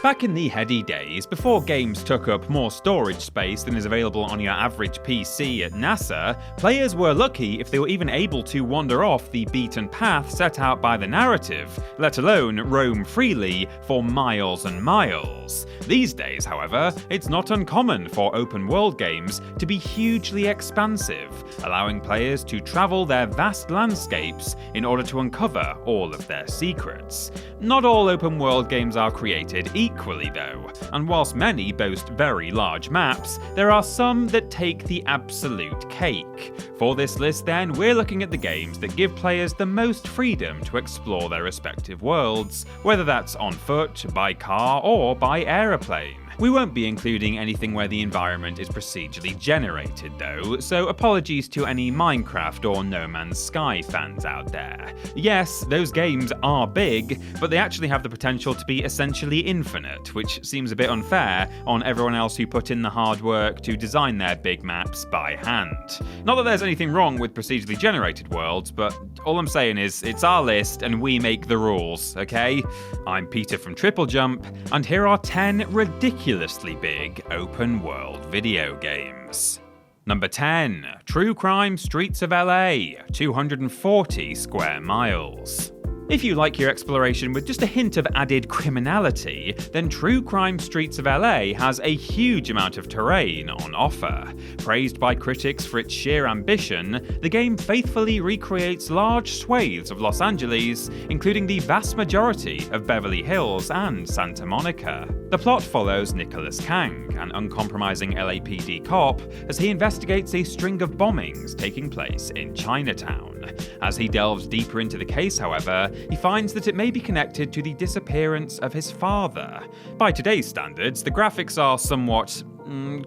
Back in the heady days, before games took up more storage space than is available on your average PC at NASA, players were lucky if they were even able to wander off the beaten path set out by the narrative, let alone roam freely for miles and miles. These days, however, it's not uncommon for open world games to be hugely expansive, allowing players to travel their vast landscapes in order to uncover all of their secrets. Not all open world games are created equally though, and whilst many boast very large maps, there are some that take the absolute cake. For this list then, we're looking at the games that give players the most freedom to explore their respective worlds, whether that's on foot, by car, or by aeroplane. We won't be including anything where the environment is procedurally generated though, so apologies to any Minecraft or No Man's Sky fans out there. Yes, those games are big, but they actually have the potential to be essentially infinite, which seems a bit unfair on everyone else who put in the hard work to design their big maps by hand. Not that there's anything wrong with procedurally generated worlds, but all I'm saying is it's our list and we make the rules, okay? I'm Peter from TripleJump, and here are 10 ridiculously big open world video games. Number 10. True Crime Streets of LA, 240 square miles. If you like your exploration with just a hint of added criminality, then True Crime Streets of LA has a huge amount of terrain on offer. Praised by critics for its sheer ambition, the game faithfully recreates large swathes of Los Angeles, including the vast majority of Beverly Hills and Santa Monica. The plot follows Nicholas Kang, an uncompromising LAPD cop, as he investigates a string of bombings taking place in Chinatown. As he delves deeper into the case, however, he finds that it may be connected to the disappearance of his father. By today's standards, the graphics are somewhat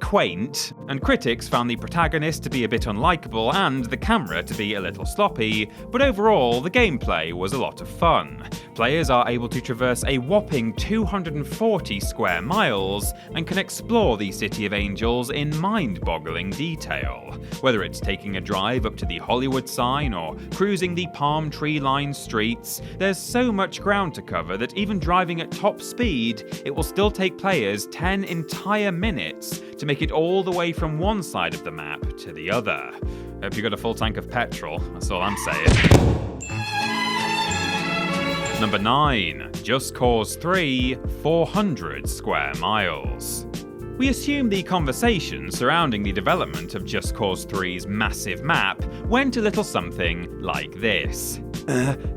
quaint, and critics found the protagonist to be a bit unlikable and the camera to be a little sloppy, but overall the gameplay was a lot of fun. Players are able to traverse a whopping 240 square miles and can explore the City of Angels in mind-boggling detail. Whether it's taking a drive up to the Hollywood sign or cruising the palm tree-lined streets, there's so much ground to cover that even driving at top speed, it will still take players 10 entire minutes to make it all the way from one side of the map to the other. Hope you got a full tank of petrol, that's all I'm saying. Number 9. Just Cause 3, 400 square miles. We assume the conversation surrounding the development of Just Cause 3's massive map went a little something like this.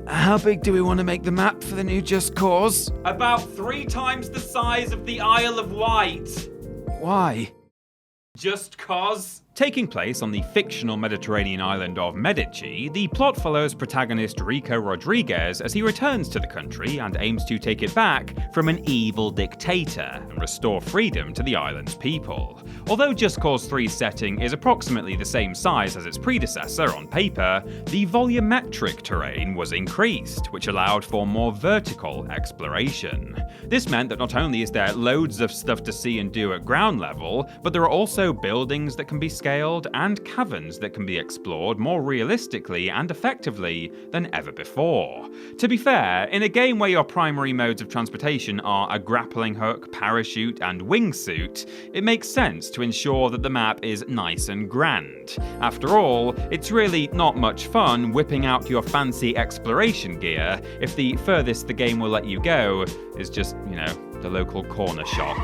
How big do we want to make the map for the new Just Cause? About 3 times the size of the Isle of Wight. Why? Just cause. Taking place on the fictional Mediterranean island of Medici, the plot follows protagonist Rico Rodriguez as he returns to the country and aims to take it back from an evil dictator and restore freedom to the island's people. Although Just Cause 3's setting is approximately the same size as its predecessor on paper, the volumetric terrain was increased, which allowed for more vertical exploration. This meant that not only is there loads of stuff to see and do at ground level, but there are also buildings that can be scaled and caverns that can be explored more realistically and effectively than ever before. To be fair, in a game where your primary modes of transportation are a grappling hook, parachute, and wingsuit, it makes sense to ensure that the map is nice and grand. After all, it's really not much fun whipping out your fancy exploration gear if the furthest the game will let you go is just, the local corner shop.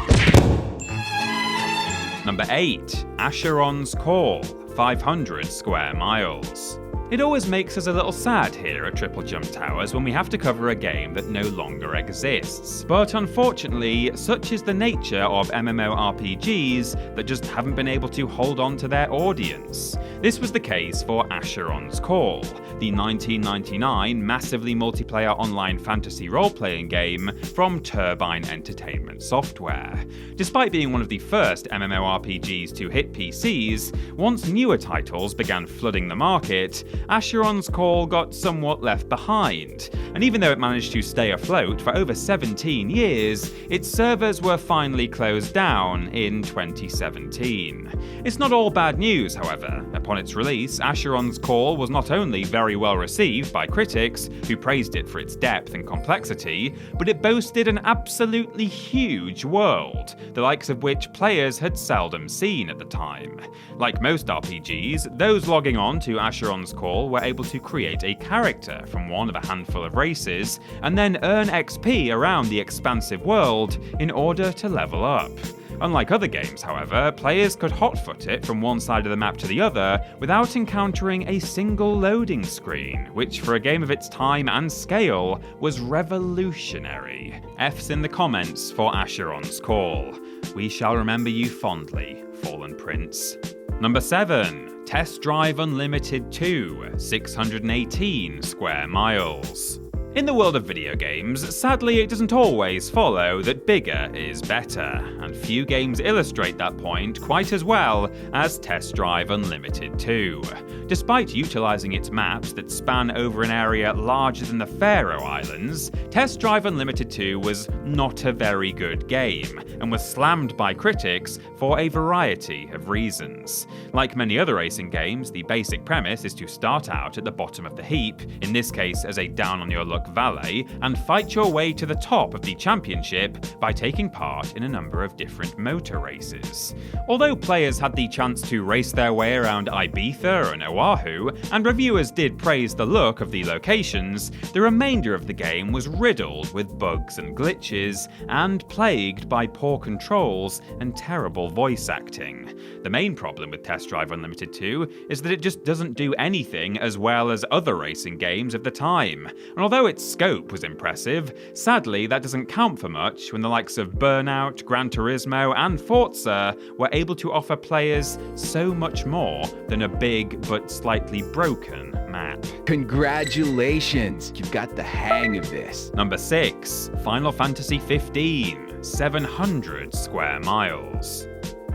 Number 8. Acheron's Call, 500 square miles. It always makes us a little sad here at TripleJump Towers when we have to cover a game that no longer exists. But unfortunately, such is the nature of MMORPGs that just haven't been able to hold on to their audience. This was the case for Acheron's Call, the 1999 massively multiplayer online fantasy role-playing game from Turbine Entertainment Software. Despite being one of the first MMORPGs to hit PCs, once newer titles began flooding the market, Acheron's Call got somewhat left behind, and even though it managed to stay afloat for over 17 years, its servers were finally closed down in 2017. It's not all bad news, however. Upon its release, Acheron's Call was not only very well received by critics, who praised it for its depth and complexity, but it boasted an absolutely huge world, the likes of which players had seldom seen at the time. Like most RPGs, those logging on to Acheron's Call were able to create a character from one of a handful of races, and then earn XP around the expansive world in order to level up. Unlike other games, however, players could hotfoot it from one side of the map to the other without encountering a single loading screen, which for a game of its time and scale was revolutionary. F's in the comments for Acheron's Call. We shall remember you fondly, Fallen Prince. Number 7. Test Drive Unlimited 2, 618 square miles. In the world of video games, sadly it doesn't always follow that bigger is better, and few games illustrate that point quite as well as Test Drive Unlimited 2. Despite utilising its maps that span over an area larger than the Faroe Islands, Test Drive Unlimited 2 was not a very good game, and was slammed by critics for a variety of reasons. Like many other racing games, the basic premise is to start out at the bottom of the heap, in this case as a down-on-your-luck valet, and fight your way to the top of the championship by taking part in a number of different motor races. Although players had the chance to race their way around Ibiza and Oahu, and reviewers did praise the look of the locations, the remainder of the game was riddled with bugs and glitches, and plagued by poor controls and terrible voice acting. The main problem with Test Drive Unlimited 2 is that it just doesn't do anything as well as other racing games of the time, and although its scope was impressive, sadly that doesn't count for much when the likes of Burnout, Gran Turismo and Forza were able to offer players so much more than a big but slightly broken map. Congratulations, you've got the hang of this. Number 6. Final Fantasy 15, 700 square miles.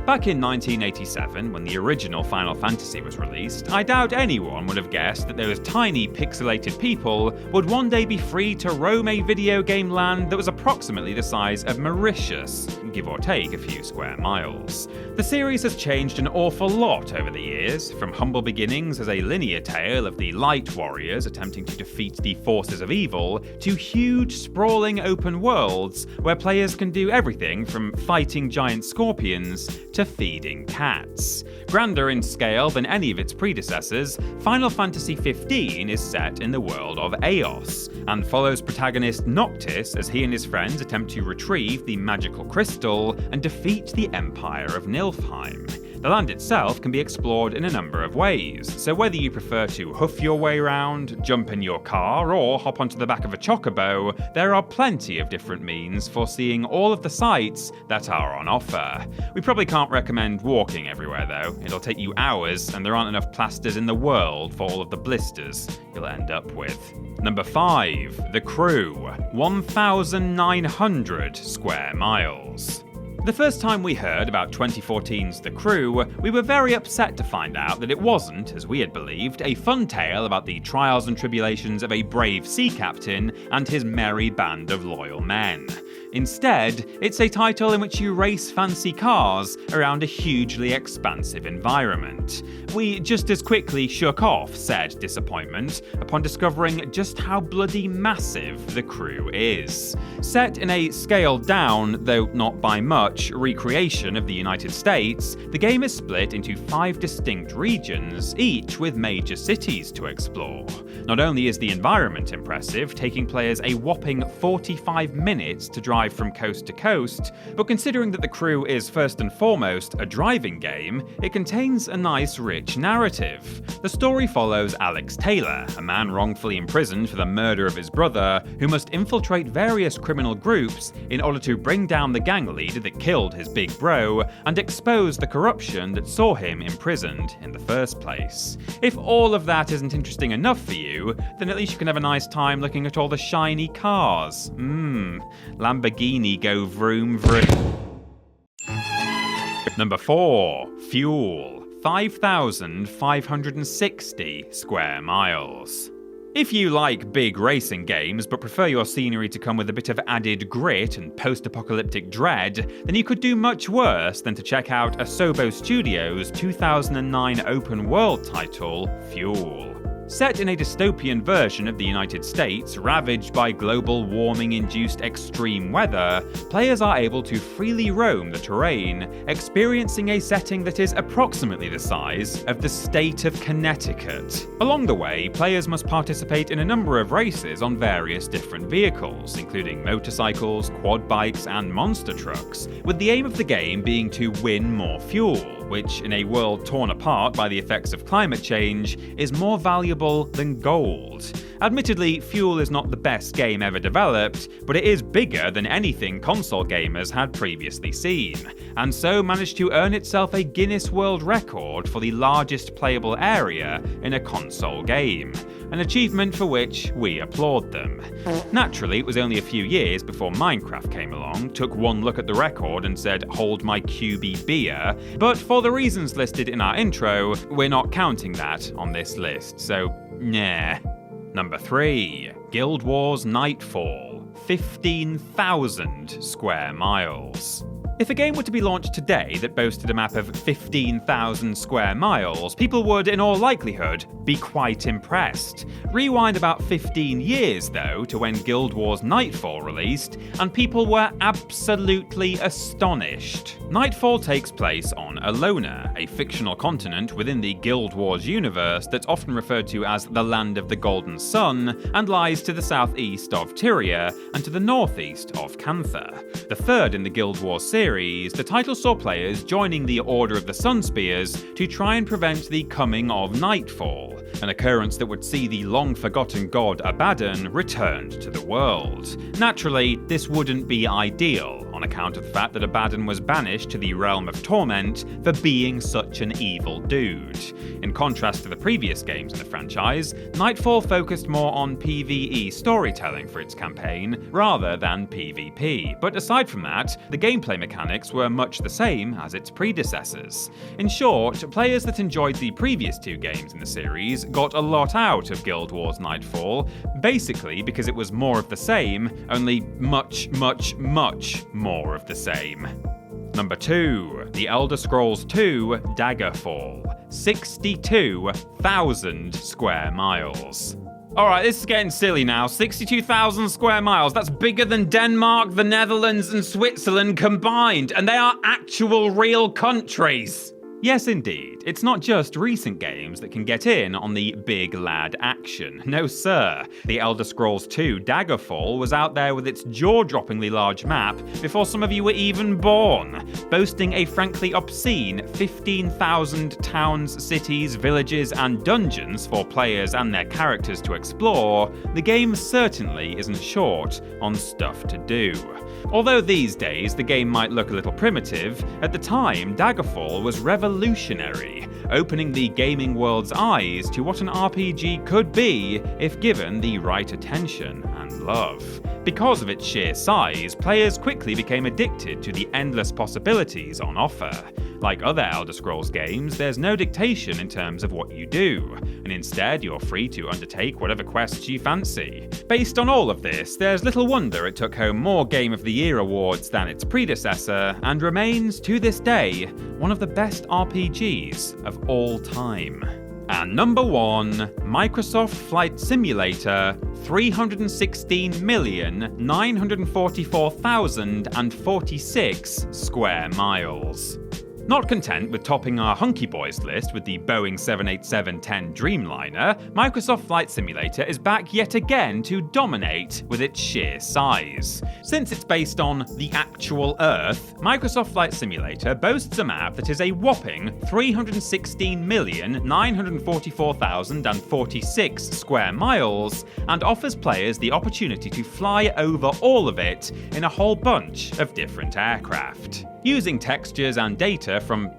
Back in 1987, when the original Final Fantasy was released, I doubt anyone would have guessed that those tiny pixelated people would one day be free to roam a video game land that was approximately the size of Mauritius, give or take a few square miles. The series has changed an awful lot over the years, from humble beginnings as a linear tale of the Light Warriors attempting to defeat the forces of evil, to huge, sprawling open worlds where players can do everything from fighting giant scorpions to feeding cats. Grander in scale than any of its predecessors, Final Fantasy 15 is set in the world of Eos, and follows protagonist Noctis as he and his friends attempt to retrieve the magical crystal and defeat the Empire of Nilfheim. The land itself can be explored in a number of ways, so whether you prefer to hoof your way around, jump in your car, or hop onto the back of a chocobo, there are plenty of different means for seeing all of the sights that are on offer. We probably can't recommend walking everywhere though, it'll take you hours and there aren't enough plasters in the world for all of the blisters you'll end up with. Number 5. The Crew, 1,900 square miles. The first time we heard about 2014's The Crew, we were very upset to find out that it wasn't, as we had believed, a fun tale about the trials and tribulations of a brave sea captain and his merry band of loyal men. Instead, it's a title in which you race fancy cars around a hugely expansive environment. We just as quickly shook off said disappointment upon discovering just how bloody massive The Crew is. Set in a scaled down, though not by much, recreation of the United States, the game is split into 5 distinct regions, each with major cities to explore. Not only is the environment impressive, taking players a whopping 45 minutes to drive from coast to coast, but considering that The Crew is first and foremost a driving game, it contains a nice rich narrative. The story follows Alex Taylor, a man wrongfully imprisoned for the murder of his brother, who must infiltrate various criminal groups in order to bring down the gang leader that killed his big bro and expose the corruption that saw him imprisoned in the first place. If all of that isn't interesting enough for you, then at least you can have a nice time looking at all the shiny cars. Lamborghini go vroom vroom. Number 4. Fuel, 5,560 square miles. If you like big racing games but prefer your scenery to come with a bit of added grit and post-apocalyptic dread, then you could do much worse than to check out Asobo Studios' 2009 open-world title, Fuel. Set in a dystopian version of the United States, ravaged by global warming-induced extreme weather, players are able to freely roam the terrain, experiencing a setting that is approximately the size of the state of Connecticut. Along the way, players must participate in a number of races on various different vehicles, including motorcycles, quad bikes, and monster trucks, with the aim of the game being to win more fuel, which, in a world torn apart by the effects of climate change, is more valuable than gold. Admittedly, Fuel is not the best game ever developed, but it is bigger than anything console gamers had previously seen, and so managed to earn itself a Guinness World Record for the largest playable area in a console game, an achievement for which we applaud them. Naturally, it was only a few years before Minecraft came along, took one look at the record and said, "Hold my QB beer," but for the reasons listed in our intro, we're not counting that on this list, so nah. Number 3. Guild Wars Nightfall, 15,000 square miles. If a game were to be launched today that boasted a map of 15,000 square miles, people would, in all likelihood, be quite impressed. Rewind about 15 years, though, to when Guild Wars Nightfall released, and people were absolutely astonished. Nightfall takes place on Alona, a fictional continent within the Guild Wars universe that's often referred to as the Land of the Golden Sun, and lies to the southeast of Tyria and to the northeast of Cantha. The third in the Guild Wars series, the title saw players joining the Order of the Sunspears to try and prevent the coming of Nightfall, an occurrence that would see the long-forgotten god Abaddon returned to the world. Naturally, this wouldn't be ideal, on account of the fact that Abaddon was banished to the realm of torment for being such an evil dude. In contrast to the previous games in the franchise, Nightfall focused more on PvE storytelling for its campaign, rather than PvP, but aside from that, the gameplay mechanics were much the same as its predecessors. In short, players that enjoyed the previous two games in the series got a lot out of Guild Wars Nightfall, basically because it was more of the same, only much, much, much more of the same. Number 2. The Elder Scrolls 2 Daggerfall, 62,000 square miles. Alright, this is getting silly now. 62,000 square miles. That's bigger than Denmark, the Netherlands, and Switzerland combined, and they are actual real countries. Yes, indeed. It's not just recent games that can get in on the big lad action. No, sir. The Elder Scrolls 2 Daggerfall was out there with its jaw-droppingly large map before some of you were even born, boasting a frankly obscene 15,000 towns, cities, villages, and dungeons for players and their characters to explore. The game certainly isn't short on stuff to do. Although these days the game might look a little primitive, at the time Daggerfall was revolutionary, opening the gaming world's eyes to what an RPG could be if given the right attention and love. Because of its sheer size, players quickly became addicted to the endless possibilities on offer. Like other Elder Scrolls games, there's no dictation in terms of what you do, and instead you're free to undertake whatever quests you fancy. Based on all of this, there's little wonder it took home more Game of the Year awards than its predecessor, and remains, to this day, one of the best RPGs of all time. And number 1, Microsoft Flight Simulator, 316,944,046 square miles. Not content with topping our Hunky Boys list with the Boeing 787-10 Dreamliner, Microsoft Flight Simulator is back yet again to dominate with its sheer size. Since it's based on the actual Earth, Microsoft Flight Simulator boasts a map that is a whopping 316,944,046 square miles, and offers players the opportunity to fly over all of it in a whole bunch of different aircraft. Using textures and data from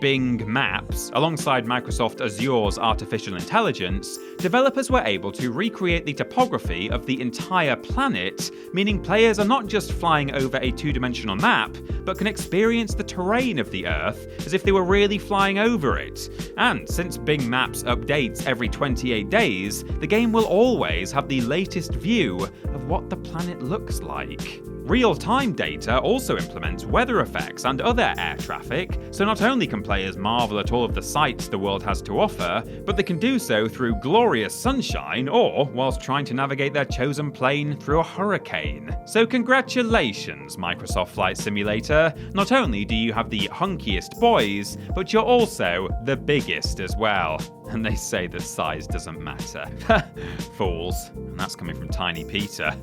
Bing Maps, alongside Microsoft Azure's artificial intelligence, developers were able to recreate the topography of the entire planet, meaning players are not just flying over a two-dimensional map, but can experience the terrain of the Earth as if they were really flying over it. And since Bing Maps updates every 28 days, the game will always have the latest view of what the planet looks like. Real-time data also implements weather effects and other air traffic, so not only can players marvel at all of the sights the world has to offer, but they can do so through glorious sunshine or whilst trying to navigate their chosen plane through a hurricane. So congratulations, Microsoft Flight Simulator. Not only do you have the hunkiest boys, but you're also the biggest as well. And they say that size doesn't matter. Fools. And that's coming from Tiny Peter.